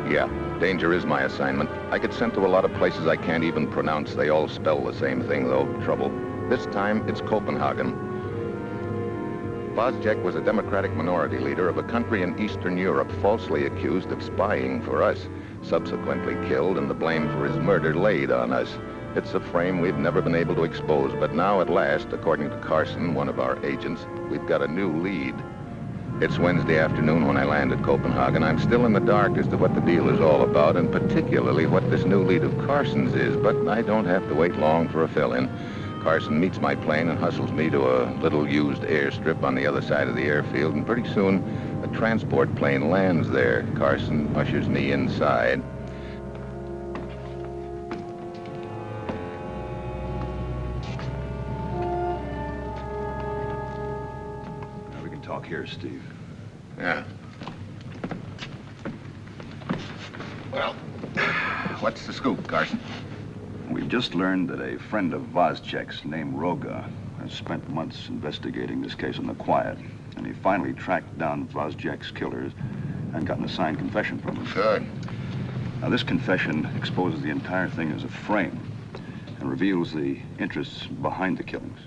Yeah, danger is my assignment. I get sent to a lot of places I can't even pronounce. They all spell the same thing, though, trouble. This time, it's Copenhagen. Vozjek was a Democratic minority leader of a country in Eastern Europe falsely accused of spying for us, subsequently killed and the blame for his murder laid on us. It's a frame we've never been able to expose, but now at last, according to Carson, one of our agents, we've got a new lead. It's Wednesday afternoon when I land at Copenhagen. I'm still in the dark as to what the deal is all about, and particularly what this new lead of Carson's is, but I don't have to wait long for a fill-in. Carson meets my plane and hustles me to a little used airstrip on the other side of the airfield, and pretty soon a transport plane lands there. Carson ushers me inside. Now we can talk here, Steve. Yeah. Well, what's the scoop, Carson? We've just learned that a friend of Vozjek's named Roga has spent months investigating this case on the quiet, and he finally tracked down Vozjek's killers and got an signed confession from them. Good. Now, this confession exposes the entire thing as a frame and reveals the interests behind the killings.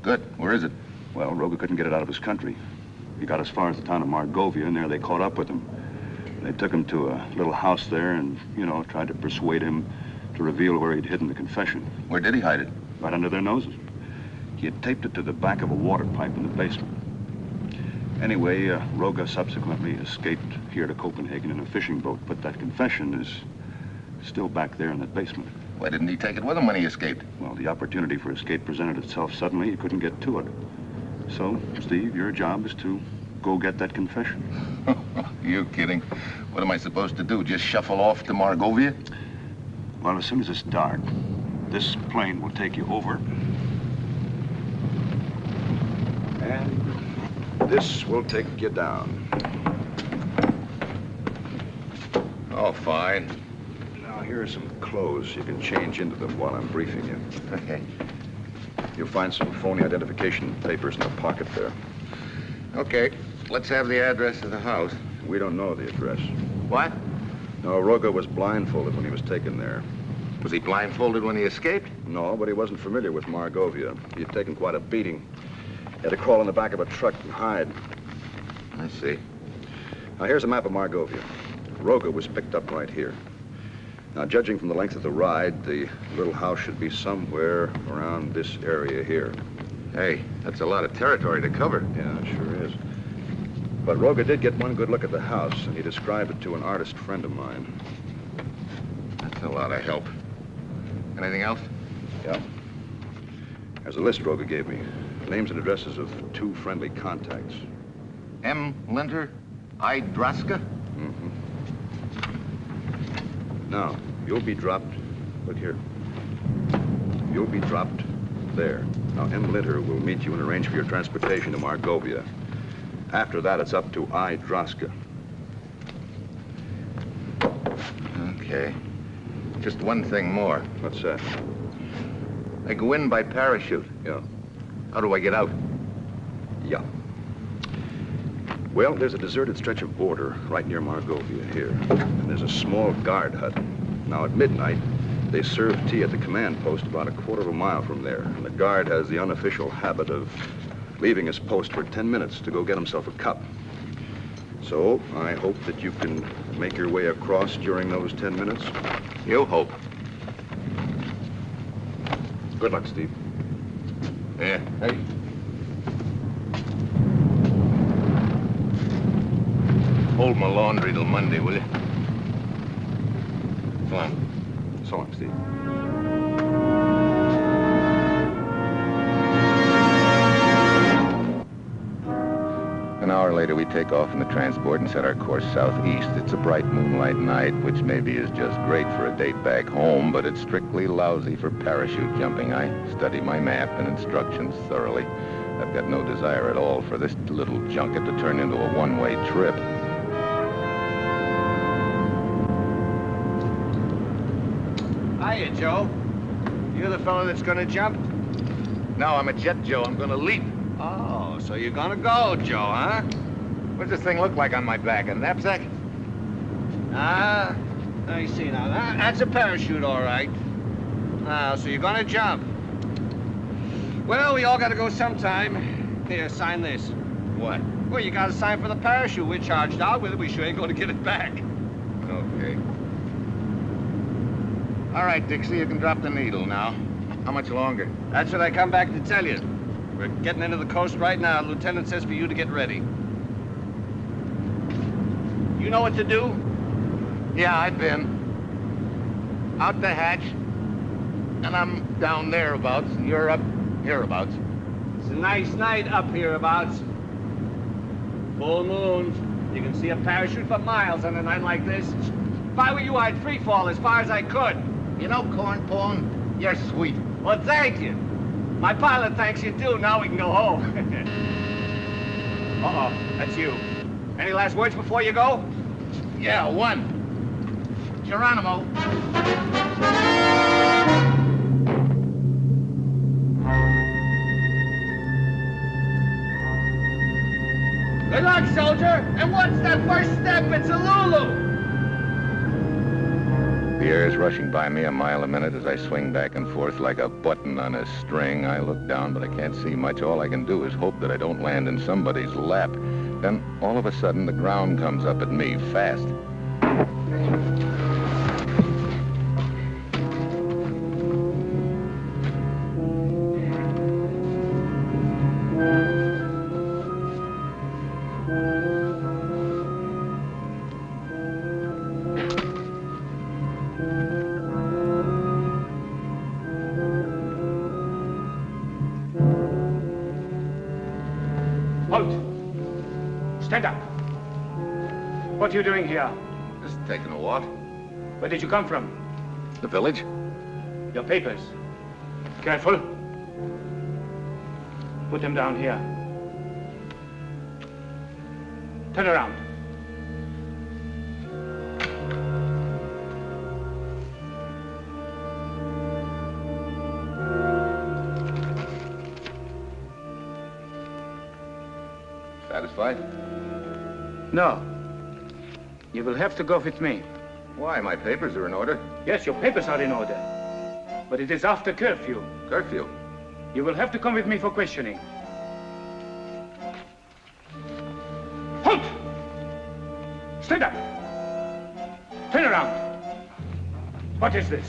Good. Where is it? Well, Roga couldn't get it out of his country. He got as far as the town of Margovia, and there they caught up with him. They took him to a little house there and, tried to persuade him to reveal where he'd hidden the confession. Where did he hide it? Right under their noses. He had taped it to the back of a water pipe in the basement. Anyway, Roga subsequently escaped here to Copenhagen in a fishing boat, but that confession is still back there in that basement. Why didn't he take it with him when he escaped? Well, the opportunity for escape presented itself suddenly. He couldn't get to it. So, Steve, your job is to go get that confession. You kidding? What am I supposed to do? Just shuffle off to Margovia? Well, as soon as it's dark, this plane will take you over. And this will take you down. Oh, fine. Now, here are some clothes. You can change into them while I'm briefing you. Okay. You'll find some phony identification papers in the pocket there. Okay. Let's have the address of the house. We don't know the address. What? No, Roga was blindfolded when he was taken there. Was he blindfolded when he escaped? No, but he wasn't familiar with Margovia. He had taken quite a beating. He had to crawl in the back of a truck and hide. I see. Now, here's a map of Margovia. Roga was picked up right here. Now, judging from the length of the ride, the little house should be somewhere around this area here. Hey, that's a lot of territory to cover. Yeah, it sure is. But Roga did get one good look at the house, and he described it to an artist friend of mine. That's a lot of help. Anything else? Yeah. There's a list Roga gave me. Names and addresses of 2 friendly contacts. M. Linter, I. Draska? Mm-hmm. Now, you'll be dropped, look here. You'll be dropped there. Now, M. Linter will meet you and arrange for your transportation to Margovia. After that, it's up to I. Draska. Okay. Just one thing more. What's that? I go in by parachute. Yeah. How do I get out? Yeah. Well, there's a deserted stretch of border right near Margovia here. And there's a small guard hut. Now, at midnight, they serve tea at the command post about a quarter of a mile from there. And the guard has the unofficial habit of leaving his post for 10 minutes to go get himself a cup. So, I hope that you can make your way across during those 10 minutes. You hope. Good luck, Steve. Yeah. Hey. Hold my laundry till Monday, will you? Come on. So long, Steve. An hour later, we take off in the transport and set our course southeast. It's a bright moonlight night, which maybe is just great for a date back home, but it's strictly lousy for parachute jumping. I study my map and instructions thoroughly. I've got no desire at all for this little junket to turn into a one-way trip. Hiya, Joe. You the fellow that's gonna jump? No, I'm a jet, Joe. I'm gonna leap. Oh, so you're gonna go, Joe, huh? What does this thing look like on my back? A knapsack? Let me see now. That's a parachute, all right. So you're gonna jump. Well, we all gotta go sometime. Here, sign this. What? Well, you gotta sign for the parachute. We're charged out with it. We sure ain't gonna get it back. Okay. All right, Dixie, you can drop the needle now. How much longer? That's what I come back to tell you. We're getting into the coast right now. The lieutenant says for you to get ready. You know what to do? Yeah, I've been. Out the hatch. And I'm down thereabouts, and you're up hereabouts. It's a nice night up hereabouts. Full moon. You can see a parachute for miles on a night like this. If I were you, I'd free fall as far as I could. You know, Cornpone, you're sweet. Well, thank you. My pilot thanks you, too. Now we can go home. Uh-oh, that's you. Any last words before you go? Yeah, one. Geronimo. Good luck, soldier. And what's that first step? It's a Lulu. The air is rushing by me a mile a minute as I swing back and forth like a button on a string. I look down, but I can't see much. All I can do is hope that I don't land in somebody's lap. Then, all of a sudden, the ground comes up at me, fast. Halt! Stand up. What are you doing here? Just taking a walk. Where did you come from? The village? Your papers. Careful. Put them down here. Turn around. Satisfied? No. You will have to go with me. Why? My papers are in order. Yes, your papers are in order. But it is after curfew. Curfew? You will have to come with me for questioning. Halt! Stand up! Turn around. What is this?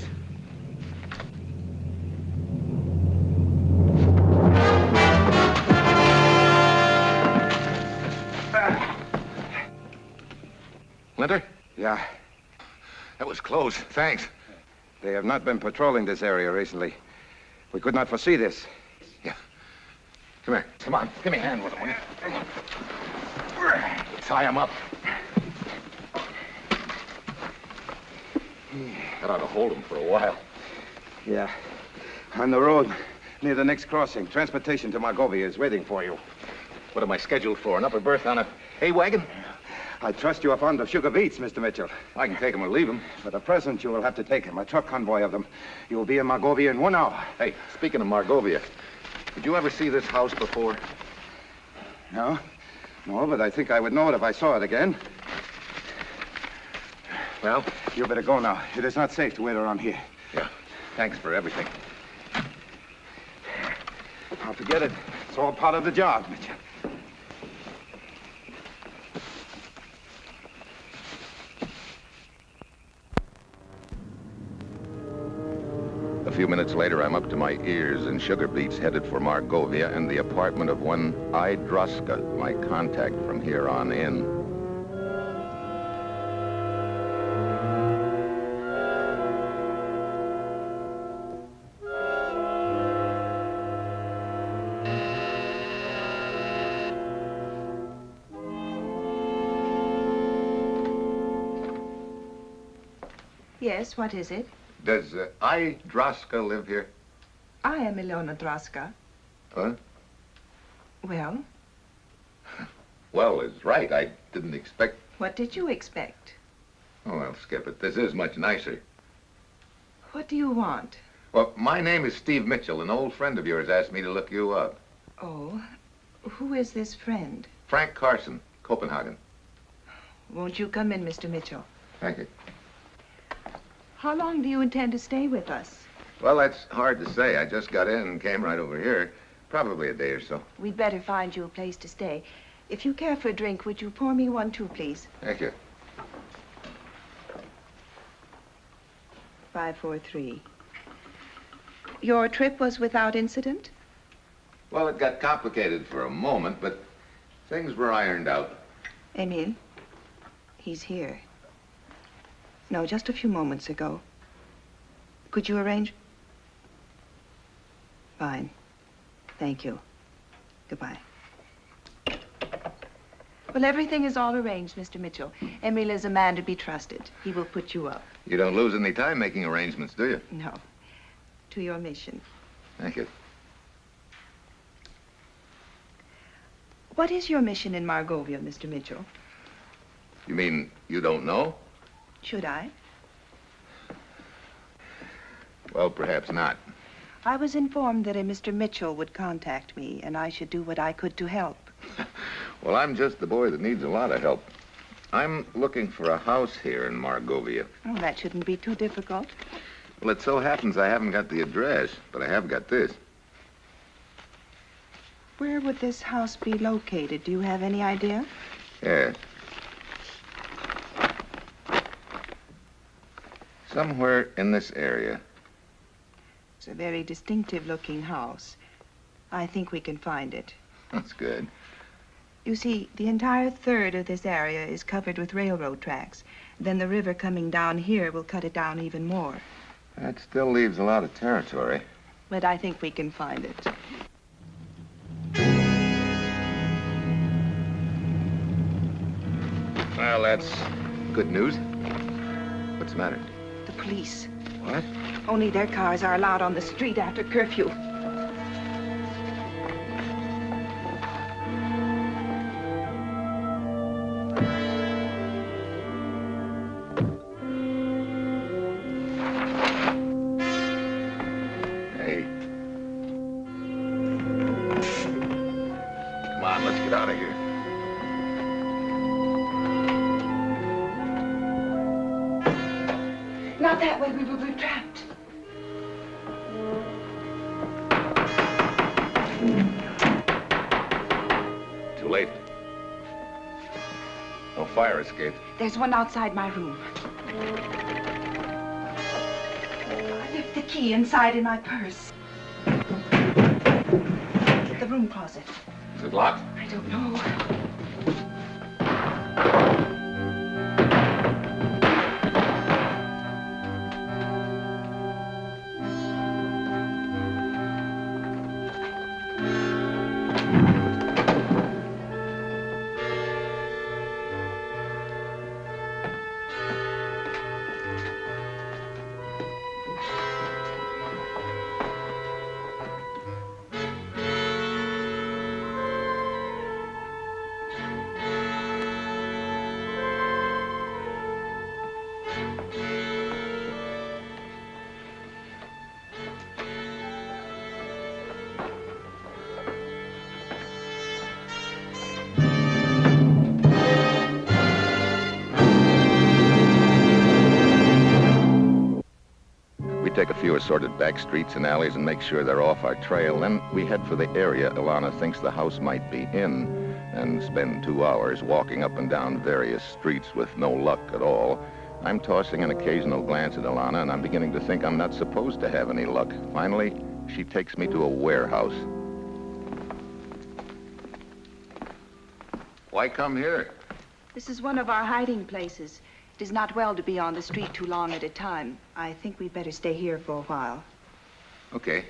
Linter? Yeah. That was close. Thanks. They have not been patrolling this area recently. We could not foresee this. Yeah. Come here. Come on. Give me a hand with him, will you? Tie him up. That ought to hold him for a while. Yeah. On the road, near the next crossing. Transportation to Margovia is waiting for you. What am I scheduled for? An upper berth on a hay wagon? I trust you are fond of sugar beets, Mr. Mitchell. I can take him or leave him. For the present, you will have to take him. A truck convoy of them. You will be in Margovia in 1 hour. Hey, speaking of Margovia, did you ever see this house before? No? No, but I think I would know it if I saw it again. Well? You better go now. It is not safe to wait around here. Yeah. Thanks for everything. Now, forget it. It's all part of the job, Mitchell. A few minutes later, I'm up to my ears in sugar beets, headed for Margovia and the apartment of one Idroska, my contact from here on in. Yes, what is it? Does Idroska live here? I am Ilona Draska. Huh? Well, Well is right. I didn't expect... what did you expect? Oh, well, skip it. This is much nicer. What do you want? Well, my name is Steve Mitchell. An old friend of yours asked me to look you up. Oh, who is this friend? Frank Carson, Copenhagen. Won't you come in, Mr. Mitchell? Thank you. How long do you intend to stay with us? Well, that's hard to say. I just got in and came right over here. Probably a day or so. We'd better find you a place to stay. If you care for a drink, would you pour me one too, please? Thank you. 543. Your trip was without incident? Well, it got complicated for a moment, but things were ironed out. Emil, he's here. No, just a few moments ago. Could you arrange? Fine. Thank you. Goodbye. Well, everything is all arranged, Mr. Mitchell. Emil is a man to be trusted. He will put you up. You don't lose any time making arrangements, do you? No. To your mission. Thank you. What is your mission in Margovia, Mr. Mitchell? You mean you don't know? Should I? Well, perhaps not. I was informed that a Mr. Mitchell would contact me, and I should do what I could to help. Well, I'm just the boy that needs a lot of help. I'm looking for a house here in Margovia. Oh, that shouldn't be too difficult. Well, it so happens I haven't got the address, but I have got this. Where would this house be located? Do you have any idea? Yes. Somewhere in this area. It's a very distinctive-looking house. I think we can find it. That's good. You see, the entire third of this area is covered with railroad tracks. Then the river coming down here will cut it down even more. That still leaves a lot of territory. But I think we can find it. Well, that's good news. What's the matter? The police. What? Only their cars are allowed on the street after curfew. Hey. Come on, let's get out of here. Not that way, we will be trapped. Too late. No fire escape. There's one outside my room. I left the key inside in my purse. The room closet. Is it locked? I don't know. Take a few assorted back streets and alleys and make sure they're off our trail. Then we head for the area Ilana thinks the house might be in and spend 2 hours walking up and down various streets with no luck at all. I'm tossing an occasional glance at Ilana, and I'm beginning to think I'm not supposed to have any luck. Finally, she takes me to a warehouse. Why come here? This is one of our hiding places. It is not well to be on the street too long at a time. I think we'd better stay here for a while. Okay.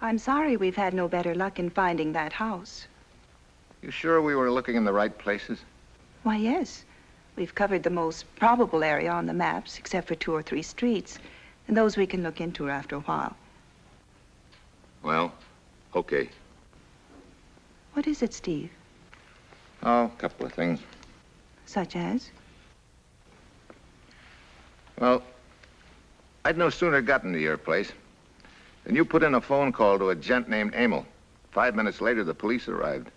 I'm sorry we've had no better luck in finding that house. You sure we were looking in the right places? Why, yes. We've covered the most probable area on the maps, except for 2 or 3 streets. And those we can look into after a while. Well, okay. What is it, Steve? Oh, a couple of things. Such as? Well, I'd no sooner gotten to your place than you put in a phone call to a gent named Emil. 5 minutes later, the police arrived.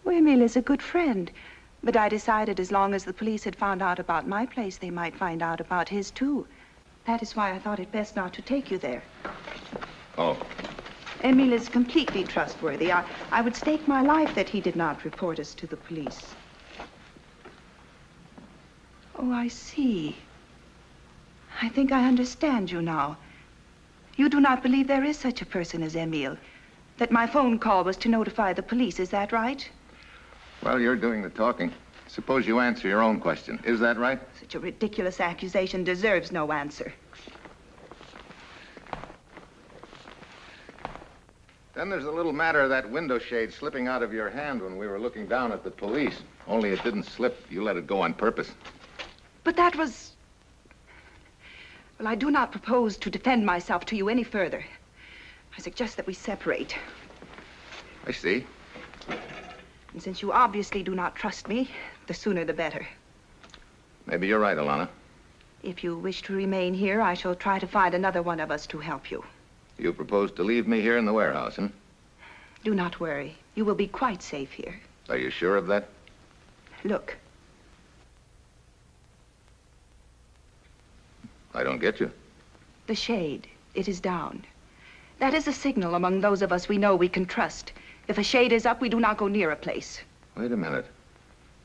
Well, Emil is a good friend. But I decided as long as the police had found out about my place, they might find out about his, too. That is why I thought it best not to take you there. Oh. Emil is completely trustworthy. I would stake my life that he did not report us to the police. Oh, I see. I think I understand you now. You do not believe there is such a person as Emil, that my phone call was to notify the police, is that right? Well, you're doing the talking. Suppose you answer your own question. Is that right? Such a ridiculous accusation deserves no answer. Then there's a little matter of that window shade slipping out of your hand when we were looking down at the police. Only it didn't slip. You let it go on purpose. But that was... Well, I do not propose to defend myself to you any further. I suggest that we separate. I see. And since you obviously do not trust me, the sooner the better. Maybe you're right, Alana. If you wish to remain here, I shall try to find another one of us to help you. You propose to leave me here in the warehouse, huh? Do not worry. You will be quite safe here. Are you sure of that? Look. I don't get you. The shade. It is down. That is a signal among those of us we know we can trust. If a shade is up, we do not go near a place. Wait a minute.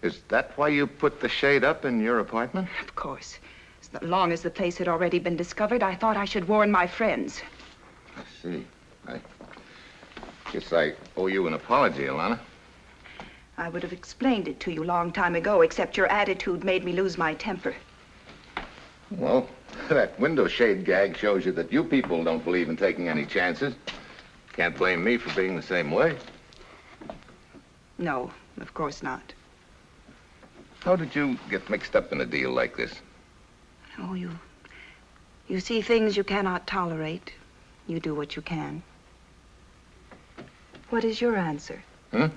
Is that why you put the shade up in your apartment? Of course. As long as the place had already been discovered, I thought I should warn my friends. I see. I guess I owe you an apology, Alana. I would have explained it to you long time ago, except your attitude made me lose my temper. Well, that window shade gag shows you that you people don't believe in taking any chances. Can't blame me for being the same way. No, of course not. How did you get mixed up in a deal like this? Oh, you see things you cannot tolerate. You do what you can. What is your answer? Huh?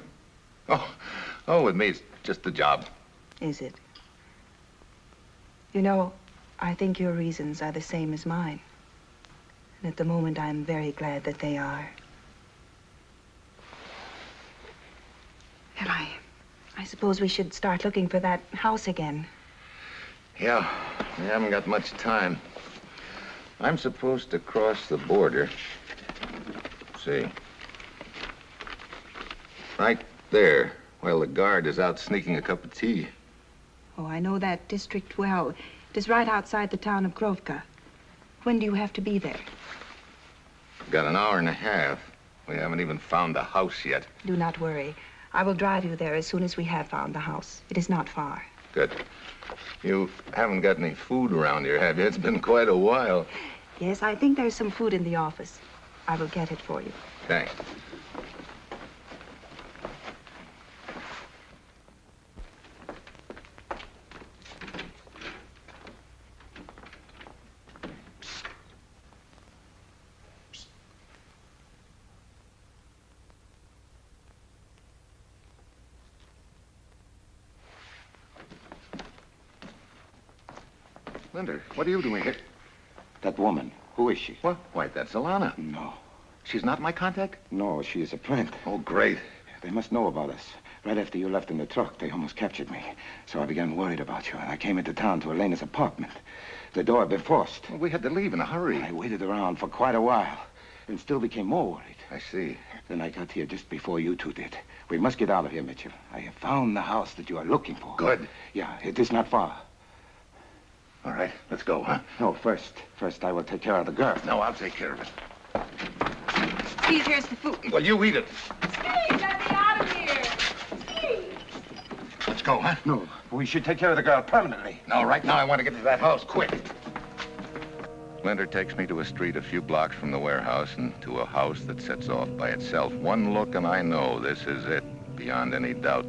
Oh, with me, it's just a job. Is it? You know, I think your reasons are the same as mine. And at the moment, I'm very glad that they are. And I suppose we should start looking for that house again. Yeah, we haven't got much time. I'm supposed to cross the border. See. Right there, while the guard is out sneaking a cup of tea. Oh, I know that district well. It is right outside the town of Grovka. When do you have to be there? Got an hour and a half. We haven't even found the house yet. Do not worry. I will drive you there as soon as we have found the house. It is not far. Good. You haven't got any food around here, have you? It's been quite a while. Yes, I think there's some food in the office. I will get it for you. Thanks. Linda, what are you doing here? That woman, who is she? What? Why, that's Alana. No. She's not my contact? No, she is a friend. Oh, great. They must know about us. Right after you left in the truck, they almost captured me. So I began worried about you, and I came into town to Elena's apartment. The door had been forced. Well, we had to leave in a hurry. I waited around for quite a while, and still became more worried. I see. Then I got here just before you two did. We must get out of here, Mitchell. I have found the house that you are looking for. Good. Yeah, it is not far. All right, let's go, huh? No, first I will take care of the girl. No, I'll take care of it. Please, here's the food. Well, you eat it. Steve, let me out of here! Steve! Let's go, huh? No, we should take care of the girl permanently. No, right now I want to get to that house, quick. Splinter takes me to a street a few blocks from the warehouse and to a house that sets off by itself. One look and I know this is it, beyond any doubt.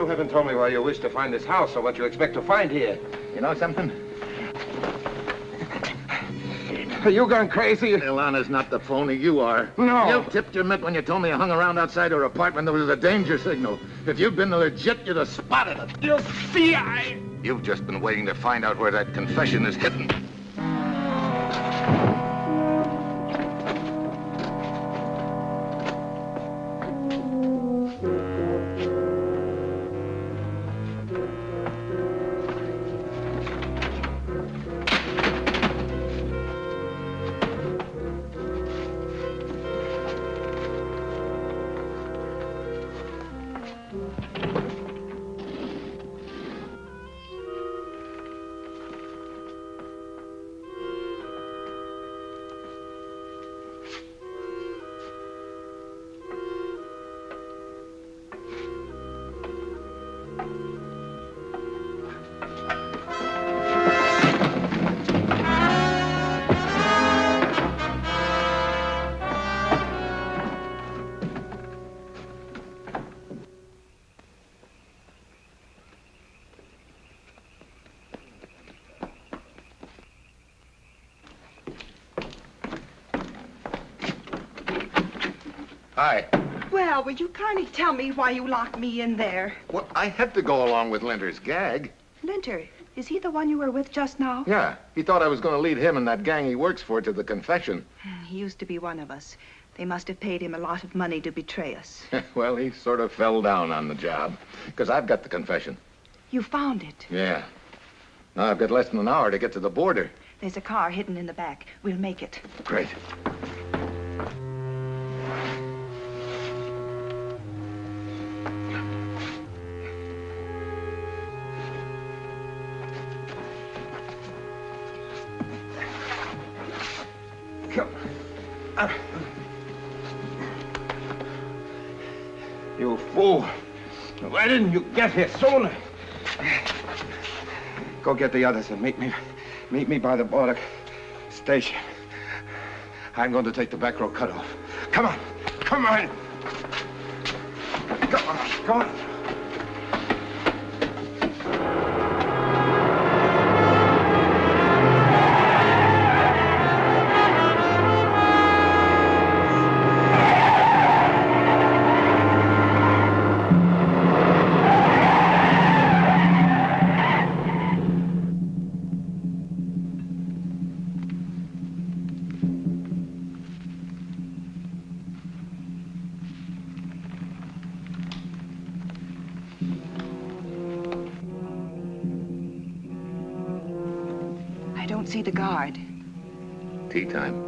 Haven't told me why you wish to find this house or what you expect to find here. You know something? Are you gone crazy? Ilana's not the phony, you are. No. You tipped your mitt when you told me you hung around outside her apartment. There was a danger signal. If you'd been legit, you'd have spotted it. You see, You've just been waiting to find out where that confession is hidden. Hi. Well, will you kindly tell me why you locked me in there? Well, I had to go along with Linter's gag. Linter, is he the one you were with just now? Yeah, he thought I was going to lead him and that gang he works for to the confession. He used to be one of us. They must have paid him a lot of money to betray us. Well, he sort of fell down on the job, because I've got the confession. You found it. Yeah. Now I've got less than an hour to get to the border. There's a car hidden in the back. We'll make it. Great. You fool. Why didn't you get here sooner? Go get the others and meet me by the border station. I'm going to take the back road cutoff. Come on. Come on. Come on. Come on. I don't see the guard. Tea time.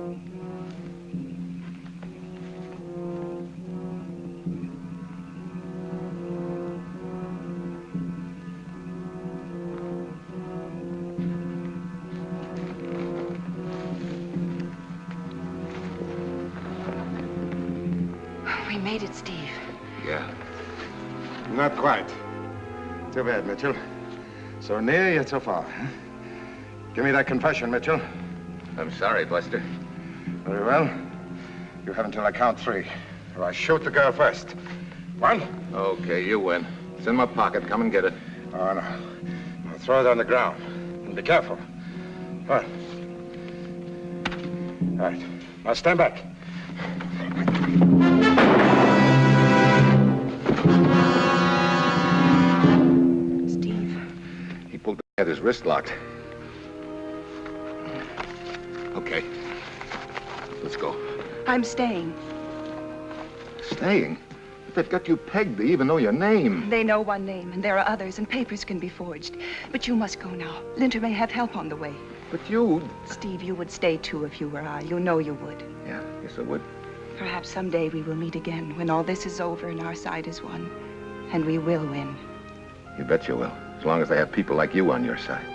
We made it, Steve. Yeah. Not quite. Too bad, Mitchell. So near yet so far, huh? Give me that confession, Mitchell. I'm sorry, Buster. Very well. You have until I count 3, or I shoot the girl first. 1. Okay, you win. It's in my pocket. Come and get it. Oh, no. I'll throw it on the ground. And be careful. 1. All right. Now stand back. Steve. He pulled had his wrist locked. Okay. Let's go. I'm staying. Staying? But they've got you pegged. They even know your name. They know one name, and there are others, and papers can be forged. But you must go now. Linter may have help on the way. But you... Steve, you would stay too if you were I. You know you would. Yeah, yes I would. Perhaps someday we will meet again when all this is over and our side is won. And we will win. You bet you will. As long as they have people like you on your side.